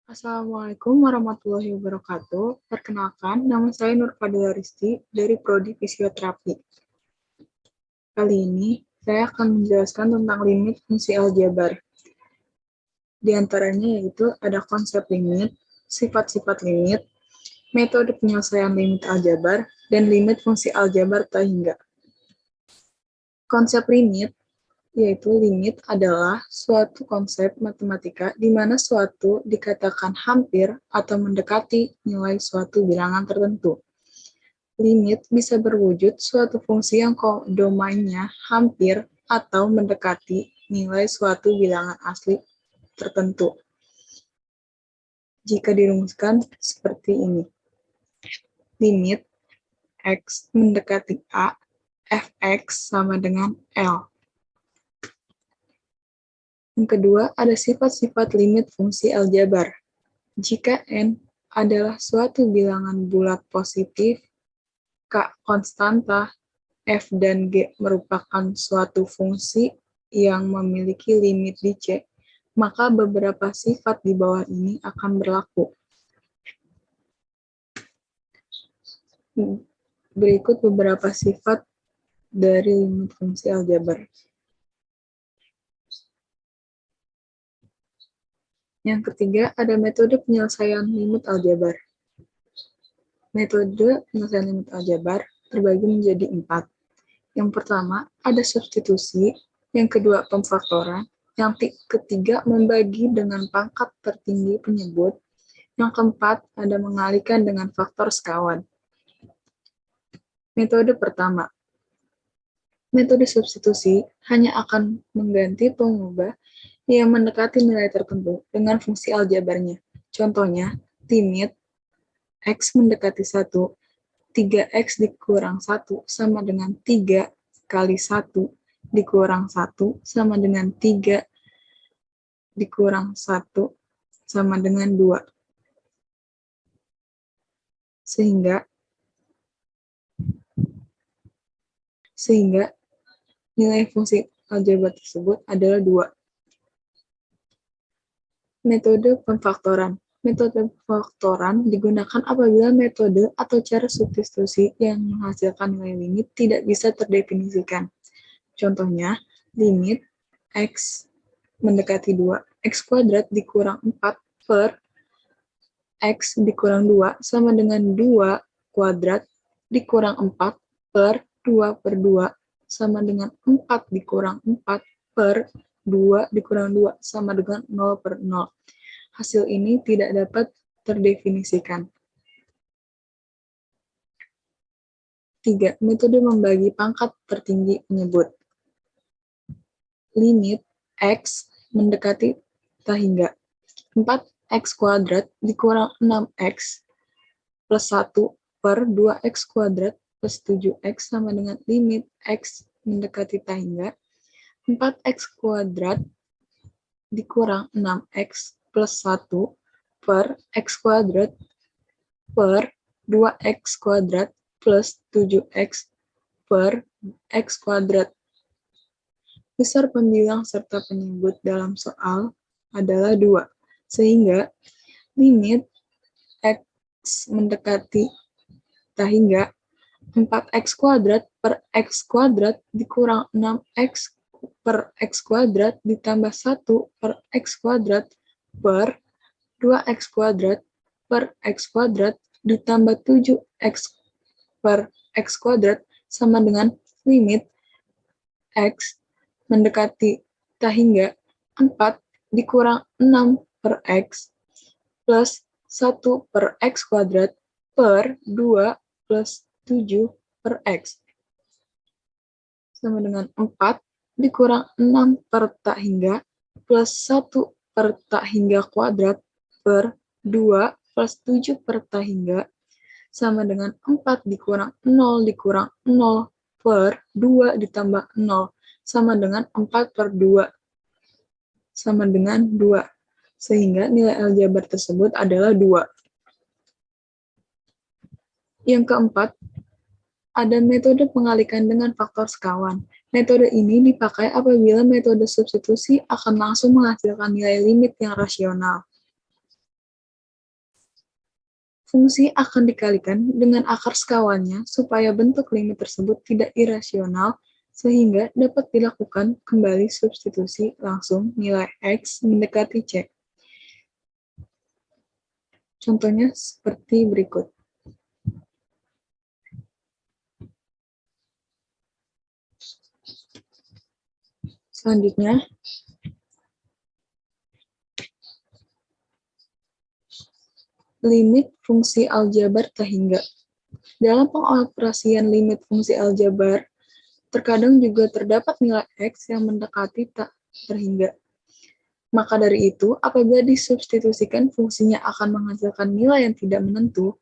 Assalamualaikum warahmatullahi wabarakatuh. Perkenalkan, nama saya Nur Fadila Risti dari Prodi Fisioterapi. Kali ini, saya akan menjelaskan tentang limit fungsi aljabar. Di antaranya yaitu ada konsep limit, sifat-sifat limit, metode penyelesaian limit aljabar, dan limit fungsi aljabar tak hingga. Konsep limit yaitu limit adalah suatu konsep matematika di mana suatu dikatakan hampir atau mendekati nilai suatu bilangan tertentu. Limit bisa berwujud suatu fungsi yang domainnya hampir atau mendekati nilai suatu bilangan asli tertentu. Jika dirumuskan seperti ini. Limit X mendekati A, Fx sama dengan L. Yang kedua, ada sifat-sifat limit fungsi aljabar. Jika N adalah suatu bilangan bulat positif, K konstanta, F dan G merupakan suatu fungsi yang memiliki limit di C, maka beberapa sifat di bawah ini akan berlaku. Berikut beberapa sifat dari limit fungsi aljabar. Yang ketiga, ada metode penyelesaian limit aljabar. Metode penyelesaian limit aljabar terbagi menjadi 4. Yang pertama, ada substitusi. Yang kedua, pemfaktoran. Yang ketiga, membagi dengan pangkat tertinggi penyebut. Yang keempat, ada mengalihkan dengan faktor sekawan. Metode pertama. Metode substitusi hanya akan mengganti pengubah yang mendekati nilai tertentu dengan fungsi aljabarnya. Contohnya, limit X mendekati 1, 3X dikurang 1 sama dengan 3 kali 1 dikurang 1 sama dengan 3 dikurang 1 sama dengan 2. Sehingga nilai fungsi aljabar tersebut adalah 2. Metode pemfaktoran. Metode pemfaktoran digunakan apabila metode atau cara substitusi yang menghasilkan nilai limit tidak bisa terdefinisikan. Contohnya, limit X mendekati 2, X kuadrat dikurang 4 per X dikurang 2 sama dengan 2 kuadrat dikurang 4 per 2 per 2 sama dengan 4 dikurang 4 per 2 dikurang 2 sama dengan 0 per 0. Hasil ini tidak dapat terdefinisikan. 3. Metode membagi pangkat tertinggi penyebut. Limit X mendekati tak hingga 4X kuadrat dikurang 6X plus 1 per 2X kuadrat plus 7X sama dengan limit X mendekati tak hingga 4X kuadrat dikurang 6X plus 1 per X kuadrat per 2X kuadrat plus 7X per X kuadrat. Besar pembilang serta penyebut dalam soal adalah 2, sehingga limit X mendekati tak hingga 4X kuadrat per X kuadrat dikurang 6X per X kuadrat ditambah 1 per X kuadrat per 2X kuadrat per X kuadrat ditambah 7X per X kuadrat sama dengan limit X mendekati tak hingga 4 dikurang 6 per X plus 1 per X kuadrat per 2 plus 7 per X sama dengan 4 dikurang 6 per tak hingga plus 1 per tak hingga kuadrat per 2 plus 7 per tak hingga sama dengan 4 dikurang 0 dikurang 0 per 2 ditambah 0 sama dengan 4 per 2 sama dengan 2. Sehingga nilai aljabar tersebut adalah 2. Yang keempat, ada metode pengalikan dengan faktor sekawan. Metode ini dipakai apabila metode substitusi akan langsung menghasilkan nilai limit yang rasional. Fungsi akan dikalikan dengan akar sekawannya supaya bentuk limit tersebut tidak irasional, sehingga dapat dilakukan kembali substitusi langsung nilai X mendekati C. Contohnya seperti berikut. Selanjutnya, limit fungsi aljabar tahingga. Dalam pengoperasian limit fungsi aljabar, terkadang juga terdapat nilai X yang mendekati tak terhingga. Maka dari itu, apabila disubstitusikan fungsinya akan menghasilkan nilai yang tidak menentu,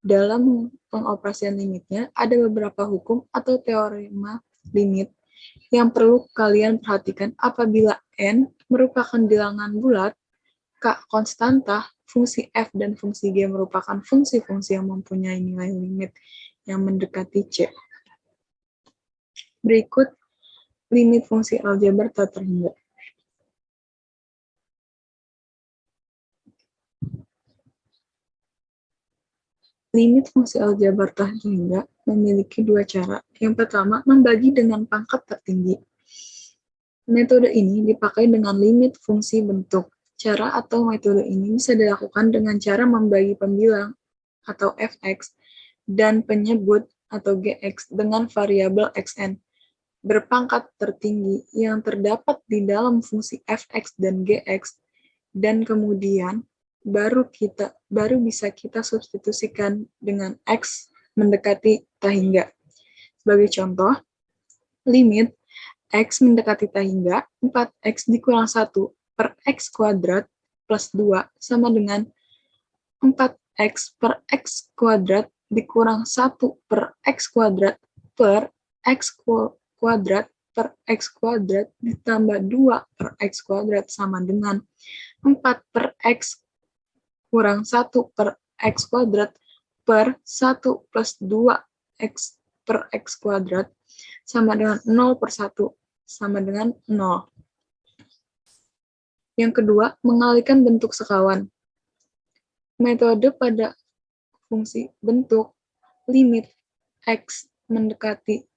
dalam pengoperasian limitnya ada beberapa hukum atau teorema limit yang perlu kalian perhatikan apabila N merupakan bilangan bulat, K konstanta, fungsi F dan fungsi G merupakan fungsi-fungsi yang mempunyai nilai limit yang mendekati C. Berikut limit fungsi aljabar tak terhingga. Limit fungsi aljabar tak terhingga memiliki dua cara. Yang pertama, membagi dengan pangkat tertinggi. Metode ini dipakai dengan limit fungsi bentuk. Cara atau metode ini bisa dilakukan dengan cara membagi pembilang atau fx dan penyebut atau gx dengan variabel xn berpangkat tertinggi yang terdapat di dalam fungsi fx dan gx, dan kemudian baru bisa kita substitusikan dengan x mendekati tahingga. Sebagai contoh, limit x mendekati tahingga 4x dikurang 1 per x kuadrat plus 2 sama dengan 4x per x kuadrat dikurang 1 per x kuadrat per x kuadrat per x kuadrat ditambah 2 per x kuadrat sama dengan 4 per x kurang 1 per x kuadrat per 1 plus 2x per x kuadrat sama dengan 0 per 1 sama dengan 0. Yang kedua, mengalihkan bentuk sekawan. Metode pada fungsi bentuk limit x mendekati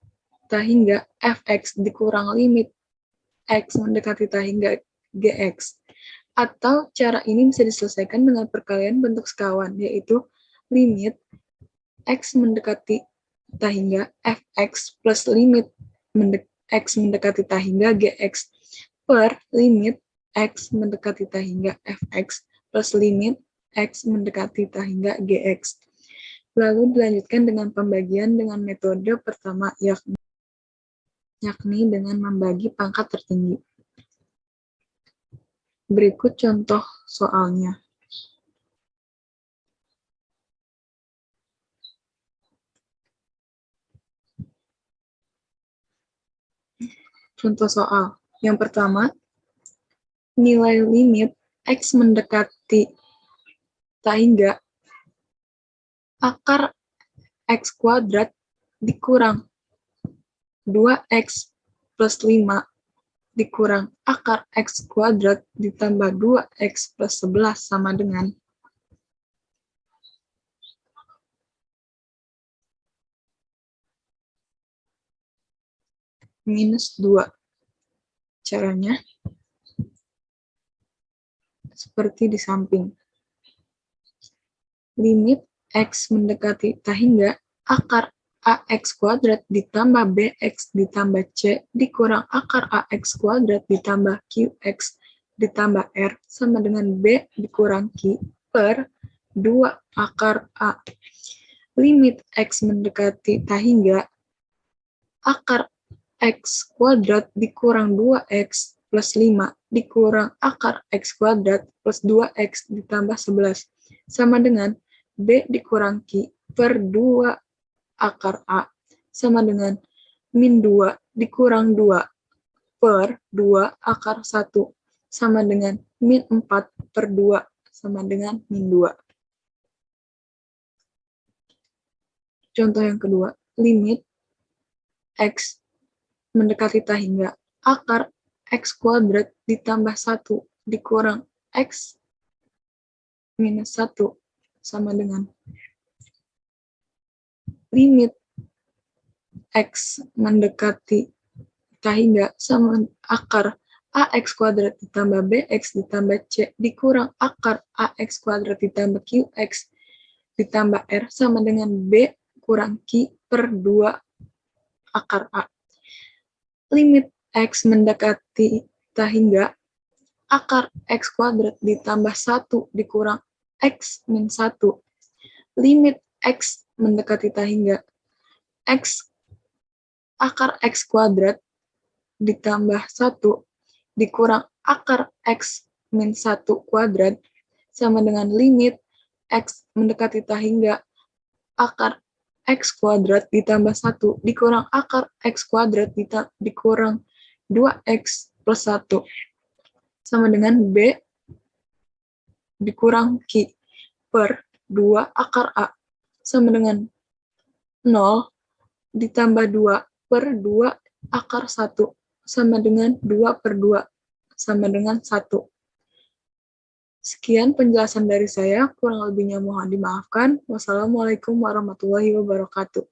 tahingga fx dikurang limit x mendekati tahingga gx. Atau cara ini bisa diselesaikan dengan perkalian bentuk sekawan, yaitu limit x mendekati tahingga fx plus limit x mendekati tahingga gx per limit x mendekati tahingga fx plus limit x mendekati tahingga gx. Lalu dilanjutkan dengan pembagian dengan metode pertama, yakni dengan membagi pangkat tertinggi. Berikut contoh soalnya. Contoh soal. Yang pertama, nilai limit x mendekati tahingga akar x kuadrat dikurang 2x plus 5 dikurang akar x kuadrat ditambah 2x plus 11 sama dengan minus 2. Caranya seperti di samping. Limit x mendekati tahingga akar ax kuadrat ditambah bx ditambah c dikurang akar ax kuadrat ditambah qx ditambah r sama dengan b dikurang q per 2 akar a. Limit x mendekati tahingga akar x kuadrat dikurang 2x plus 5 dikurang akar x kuadrat plus 2x ditambah 11 sama dengan b dikurang q per 2 akar A sama dengan min 2 dikurang 2 per 2 akar 1 sama dengan min 4 per 2 sama dengan min 2. Contoh yang kedua, limit X mendekati tak hingga akar X kuadrat ditambah 1 dikurang X minus 1 sama dengan limit X mendekati tak hingga sama akar AX kuadrat ditambah BX ditambah C dikurang akar AX kuadrat ditambah QX ditambah R sama dengan B kurang Q per 2 akar A. Limit X mendekati tak hingga akar X kuadrat ditambah 1 dikurang X min 1. Limit X mendekati tak hingga X akar X kuadrat ditambah 1 dikurang akar X min 1 kuadrat sama dengan limit X mendekati tak hingga akar X kuadrat ditambah 1 dikurang akar X kuadrat dikurang 2X plus 1 sama dengan B dikurang Q per 2 akar A sama dengan 0 ditambah 2 per 2 akar 1 sama dengan 2 per 2 sama dengan 1. Sekian penjelasan dari saya, kurang lebihnya mohon dimaafkan. Wassalamualaikum warahmatullahi wabarakatuh.